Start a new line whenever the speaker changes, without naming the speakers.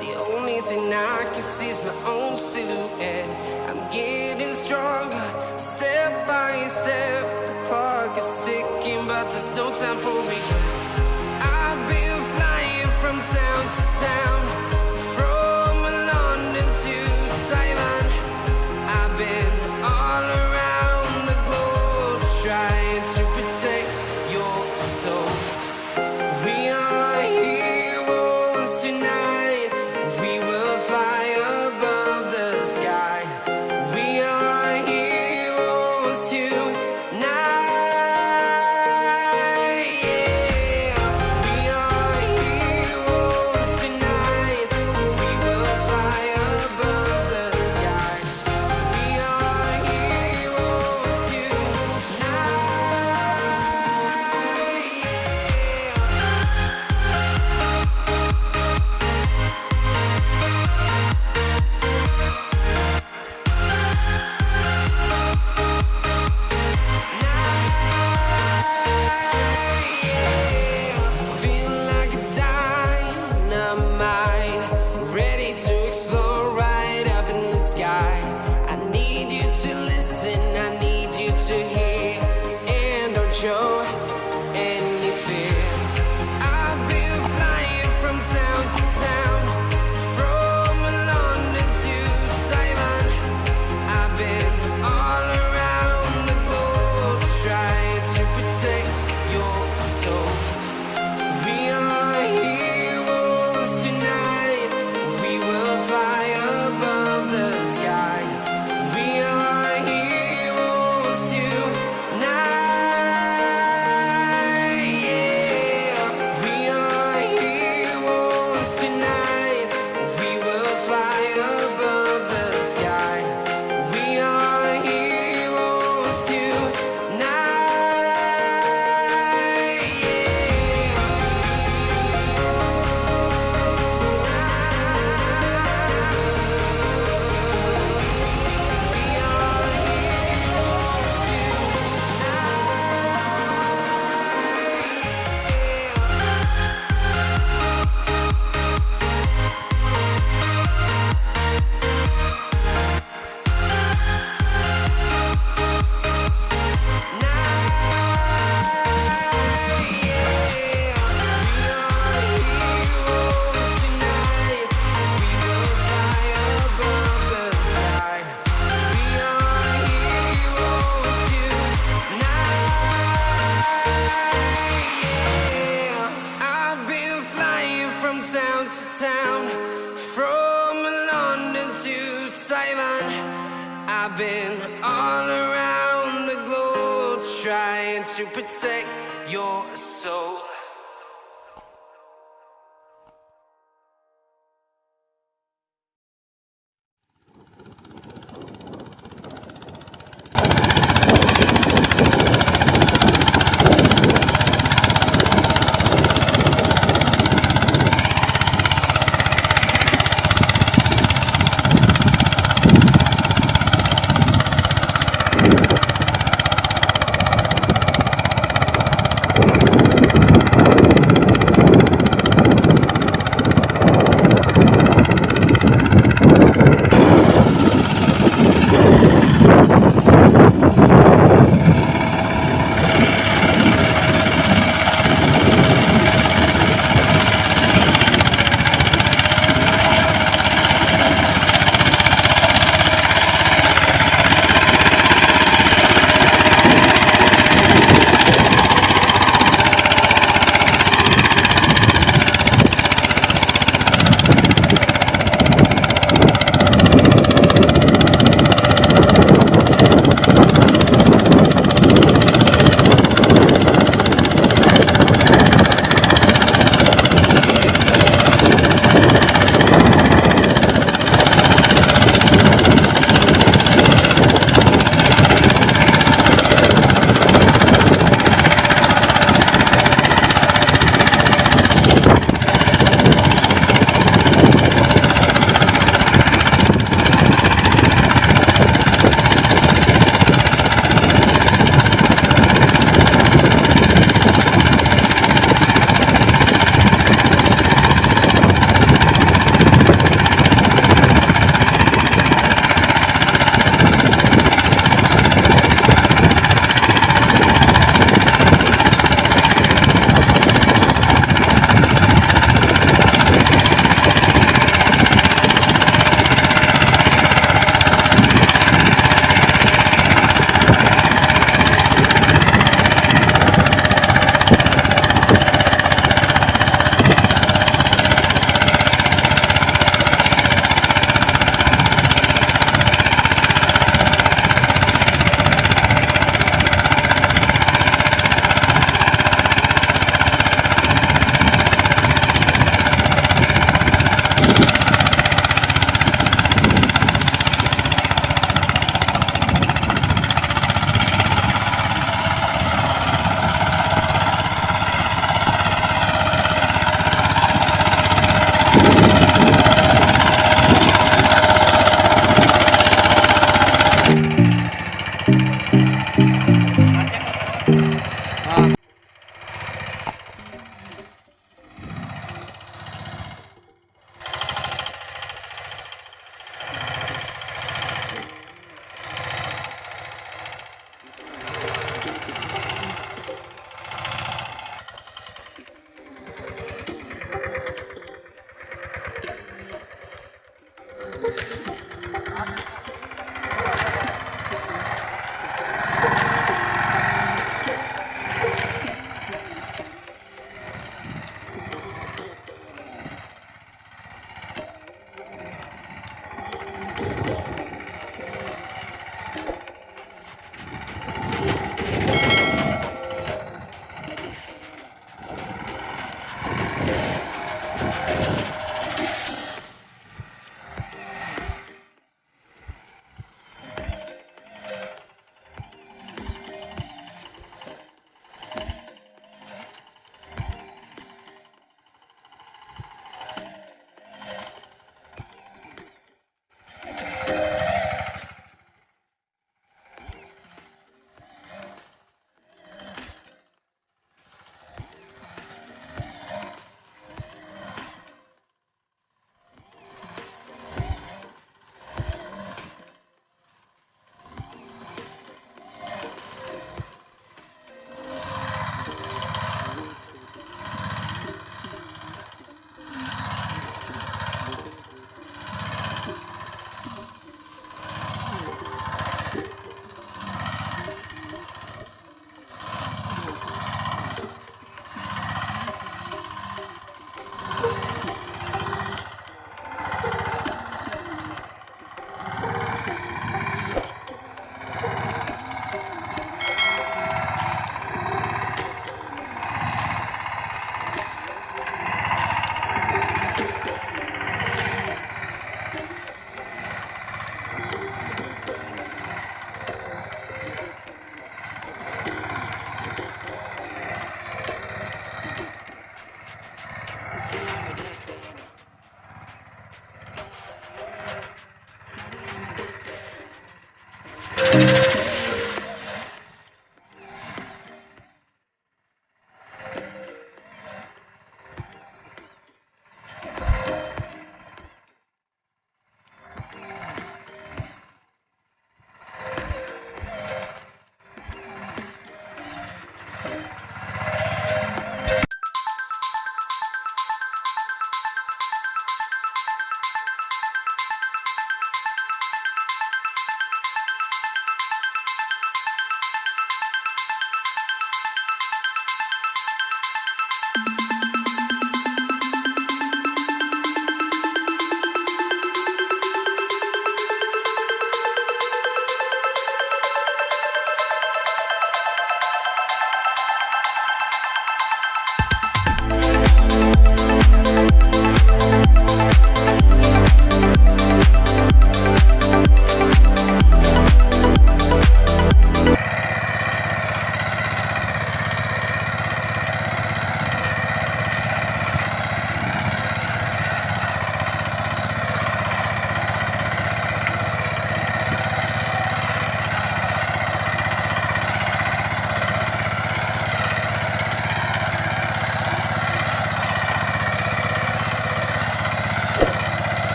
The only thing I can see is my own silhouette. I'm getting stronger, step by step. The clock is ticking, but there's no time for regrets. I've been flying from town to town, from London to Taiwan. I've been all around the globe trying to protect your soul. We are heroes tonight. We will fly above the sky. We are heroes tonight. Yeah. We are heroes tonight. We will fly above the sky. We are heroes tonight. Feel like a dynamite, ready to explode right up in the sky. I need you to listen, I need you to hear, and don't show any fear. I've been flying from town to town, from London to Taiwan. I've been all around the globe trying to protect your soul. We are heroes tonight. We will fly above the sky. We are heroes tonight. Yeah. We are heroes tonight. We will fly above the sky. We are heroes tonight. Town to town, from London to Taiwan. I've been all around the globe trying to protect your soul.